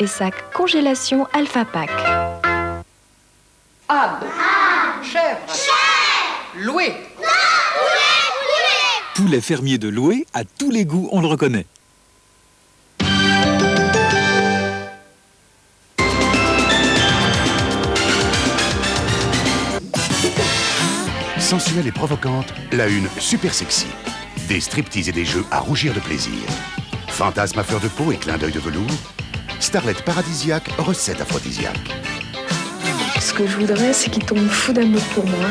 et sac congélation Alpha Pack. Âne. Chèvre. Loué. Poulet fermier de Loué, à tous les goûts, on le reconnaît. Sensuelle et provocante, la une super sexy. Des striptease et des jeux à rougir de plaisir. Fantasme à fleur de peau et clin d'œil de velours. Starlet paradisiaque, recette aphrodisiaque. Ce que je voudrais, c'est qu'il tombe fou d'amour pour moi.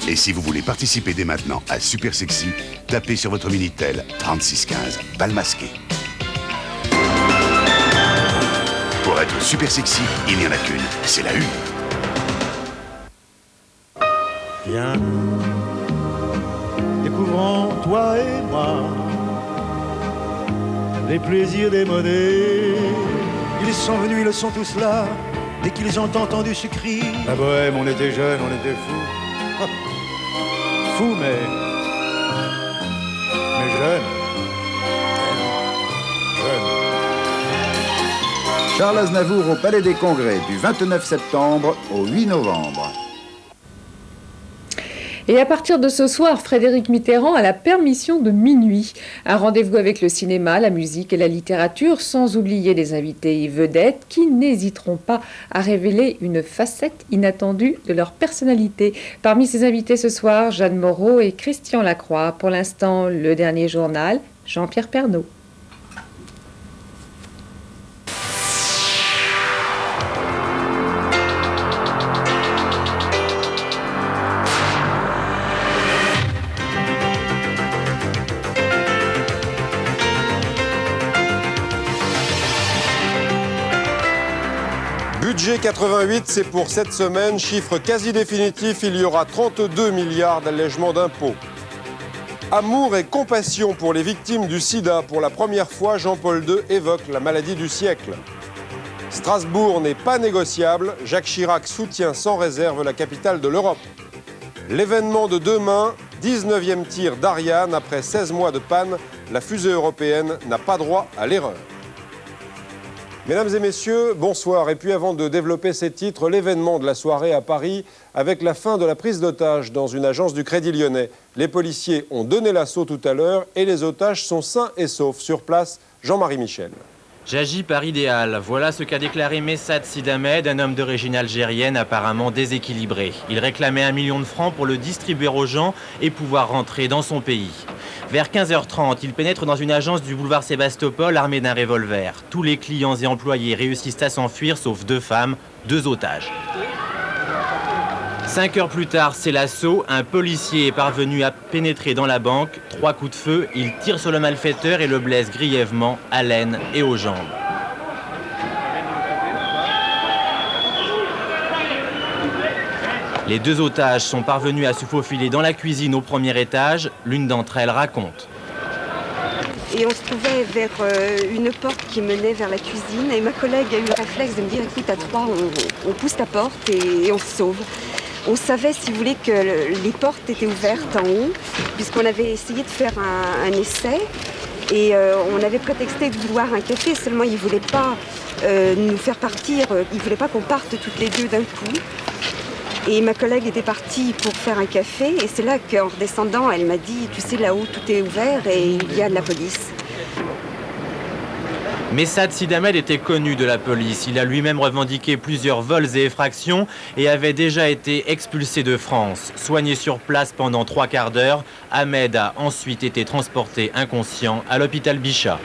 Et si vous voulez participer dès maintenant à Super Sexy, tapez sur votre Minitel 3615, balle masquée. Pour être super sexy, il n'y en a qu'une, c'est la une. Viens, découvrons toi et moi les plaisirs démodés. Ils sont venus, ils sont tous là. Dès qu'ils ont entendu ce cri, la bohème, on était jeunes, on était fous. Fous, mais jeunes. Charles Aznavour au Palais des Congrès du 29 septembre au 8 novembre. Et à partir de ce soir, Frédéric Mitterrand a la permission de minuit. Un rendez-vous avec le cinéma, la musique et la littérature, sans oublier les invités vedettes qui n'hésiteront pas à révéler une facette inattendue de leur personnalité. Parmi ces invités ce soir, Jeanne Moreau et Christian Lacroix. Pour l'instant, le dernier journal, Jean-Pierre Pernaut. Budget 88, c'est pour cette semaine. Chiffre quasi définitif, il y aura 32 milliards d'allègements d'impôts. Amour et compassion pour les victimes du sida. Pour la première fois, Jean-Paul II évoque la maladie du siècle. Strasbourg n'est pas négociable. Jacques Chirac soutient sans réserve la capitale de l'Europe. L'événement de demain, 19e tir d'Ariane. Après 16 mois de panne, la fusée européenne n'a pas droit à l'erreur. Mesdames et messieurs, bonsoir. Et puis avant de développer ces titres, l'événement de la soirée à Paris avec la fin de la prise d'otages dans une agence du Crédit Lyonnais. Les policiers ont donné l'assaut tout à l'heure et les otages sont sains et saufs. Sur place, Jean-Marie Michel. J'agis par idéal. Voilà ce qu'a déclaré Messad Sidamed, un homme d'origine algérienne apparemment déséquilibré. Il réclamait 1 million de francs pour le distribuer aux gens et pouvoir rentrer dans son pays. Vers 15h30, il pénètre dans une agence du boulevard Sébastopol armé d'un revolver. Tous les clients et employés réussissent à s'enfuir, sauf 2 femmes, 2 otages. 5 heures plus tard, c'est l'assaut. Un policier est parvenu à pénétrer dans la banque. 3 coups de feu, il tire sur le malfaiteur et le blesse grièvement à l'aine et aux jambes. Les 2 otages sont parvenus à se faufiler dans la cuisine au premier étage. L'une d'entre elles raconte. Et on se trouvait vers une porte qui menait vers la cuisine. Et ma collègue a eu le réflexe de me dire, écoute, à 3, on pousse la porte et on se sauve. On savait, si vous voulez, que les portes étaient ouvertes en haut, puisqu'on avait essayé de faire un essai. Et on avait prétexté de vouloir un café, seulement ils ne voulaient pas nous faire partir. Ils ne voulaient pas qu'on parte toutes les 2 d'un coup. Et ma collègue était partie pour faire un café. Et c'est là qu'en redescendant, elle m'a dit, tu sais, là-haut, tout est ouvert et il y a de la police. Messad Sidamed était connu de la police. Il a lui-même revendiqué plusieurs vols et effractions et avait déjà été expulsé de France. Soigné sur place pendant 3 quarts d'heure, Ahmed a ensuite été transporté inconscient à l'hôpital Bichat.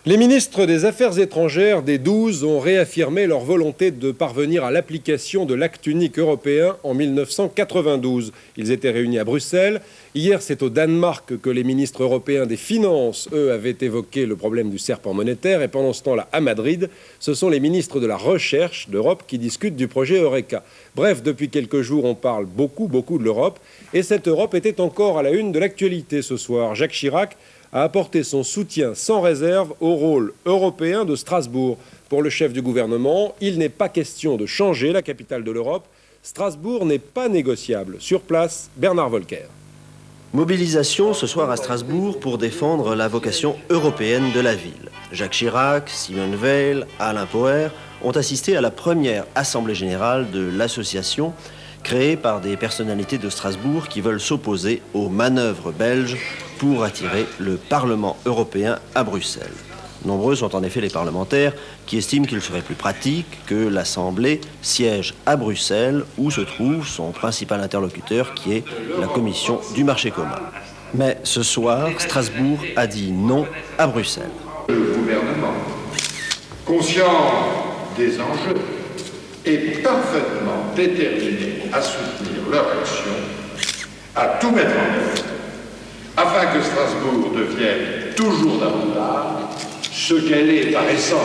Les ministres des Affaires étrangères des 12 ont réaffirmé leur volonté de parvenir à l'application de l'acte unique européen en 1992. Ils étaient réunis à Bruxelles. Hier, c'est au Danemark que les ministres européens des Finances, eux, avaient évoqué le problème du serpent monétaire. Et pendant ce temps-là, à Madrid, ce sont les ministres de la Recherche d'Europe qui discutent du projet Eureka. Bref, depuis quelques jours, on parle beaucoup de l'Europe. Et cette Europe était encore à la une de l'actualité ce soir. Jacques Chirac a apporté son soutien sans réserve au rôle européen de Strasbourg. Pour le chef du gouvernement, il n'est pas question de changer la capitale de l'Europe. Strasbourg n'est pas négociable. Sur place, Bernard Volcker. Mobilisation ce soir à Strasbourg pour défendre la vocation européenne de la ville. Jacques Chirac, Simone Veil, Alain Poher ont assisté à la première assemblée générale de l'association créée par des personnalités de Strasbourg qui veulent s'opposer aux manœuvres belges pour attirer le Parlement européen à Bruxelles. Nombreux sont en effet les parlementaires qui estiment qu'il serait plus pratique que l'Assemblée siège à Bruxelles où se trouve son principal interlocuteur qui est la Commission du marché commun. Mais ce soir, Strasbourg a dit non à Bruxelles. Le gouvernement, conscient des enjeux et parfaitement déterminé à soutenir leur action, à tout mettre en œuvre afin que Strasbourg devienne toujours davantage ce qu'elle est par essence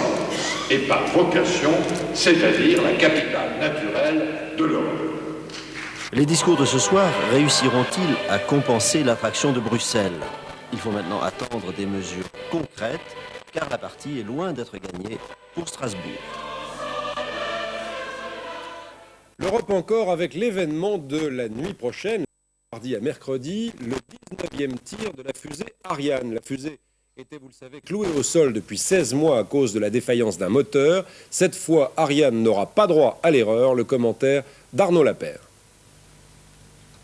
et par vocation, c'est-à-dire la capitale naturelle de l'Europe. Les discours de ce soir réussiront-ils à compenser l'attraction de Bruxelles? Il faut maintenant attendre des mesures concrètes, car la partie est loin d'être gagnée pour Strasbourg. L'Europe encore avec l'événement de la nuit prochaine, mardi à mercredi, le 19e tir de la fusée Ariane. La fusée était, vous le savez, clouée au sol depuis 16 mois à cause de la défaillance d'un moteur. Cette fois, Ariane n'aura pas droit à l'erreur. Le commentaire d'Arnaud Lapère.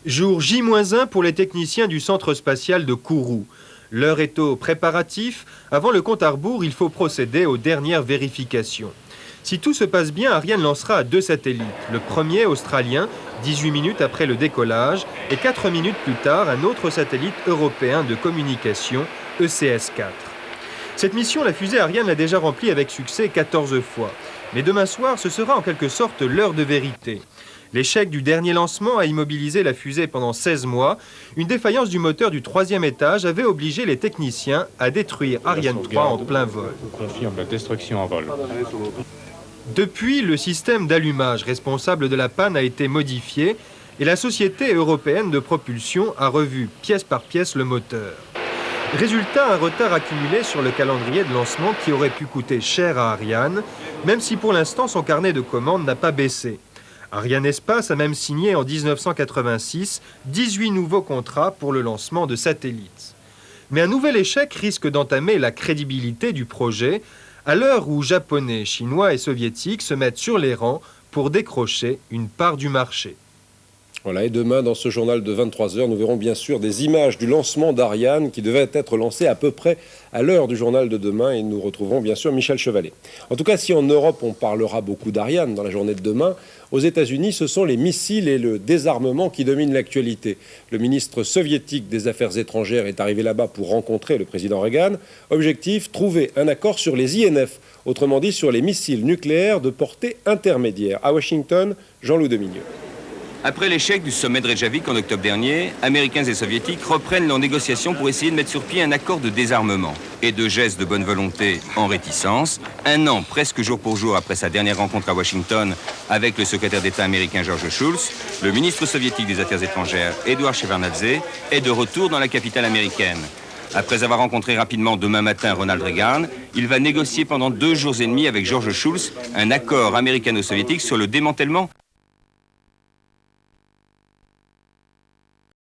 Jour J-1 pour les techniciens du centre spatial de Kourou. L'heure est aux préparatifs. Avant le compte à rebours, il faut procéder aux dernières vérifications. Si tout se passe bien, Ariane lancera 2 satellites. Le premier, australien, 18 minutes après le décollage, et 4 minutes plus tard, un autre satellite européen de communication, ECS-4. Cette mission, la fusée Ariane l'a déjà remplie avec succès 14 fois. Mais demain soir, ce sera en quelque sorte l'heure de vérité. L'échec du dernier lancement a immobilisé la fusée pendant 16 mois. Une défaillance du moteur du 3e étage avait obligé les techniciens à détruire Ariane 3 en plein vol. Confirme la destruction en vol. Depuis, le système d'allumage responsable de la panne a été modifié et la Société européenne de propulsion a revu pièce par pièce le moteur. Résultat, un retard accumulé sur le calendrier de lancement qui aurait pu coûter cher à Ariane, même si pour l'instant son carnet de commandes n'a pas baissé. Ariane Espace a même signé en 1986 18 nouveaux contrats pour le lancement de satellites. Mais un nouvel échec risque d'entamer la crédibilité du projet à l'heure où Japonais, Chinois et Soviétiques se mettent sur les rangs pour décrocher une part du marché. Voilà, et demain, dans ce journal de 23h, nous verrons bien sûr des images du lancement d'Ariane qui devait être lancé à peu près à l'heure du journal de demain et nous retrouverons bien sûr Michel Chevalet. En tout cas, si en Europe on parlera beaucoup d'Ariane dans la journée de demain, aux États-Unis, ce sont les missiles et le désarmement qui dominent l'actualité. Le ministre soviétique des Affaires étrangères est arrivé là-bas pour rencontrer le président Reagan. Objectif, trouver un accord sur les INF, autrement dit sur les missiles nucléaires de portée intermédiaire. À Washington, Jean-Loup Deminieux. Après l'échec du sommet de Reykjavik en octobre dernier, Américains et Soviétiques reprennent leurs négociations pour essayer de mettre sur pied un accord de désarmement. Et de gestes de bonne volonté en réticence, un an presque jour pour jour après sa dernière rencontre à Washington avec le secrétaire d'État américain George Shultz, le ministre soviétique des Affaires étrangères Eduard Shevardnadze est de retour dans la capitale américaine. Après avoir rencontré rapidement demain matin Ronald Reagan, il va négocier pendant 2 jours et demi avec George Shultz un accord américano-soviétique sur le démantèlement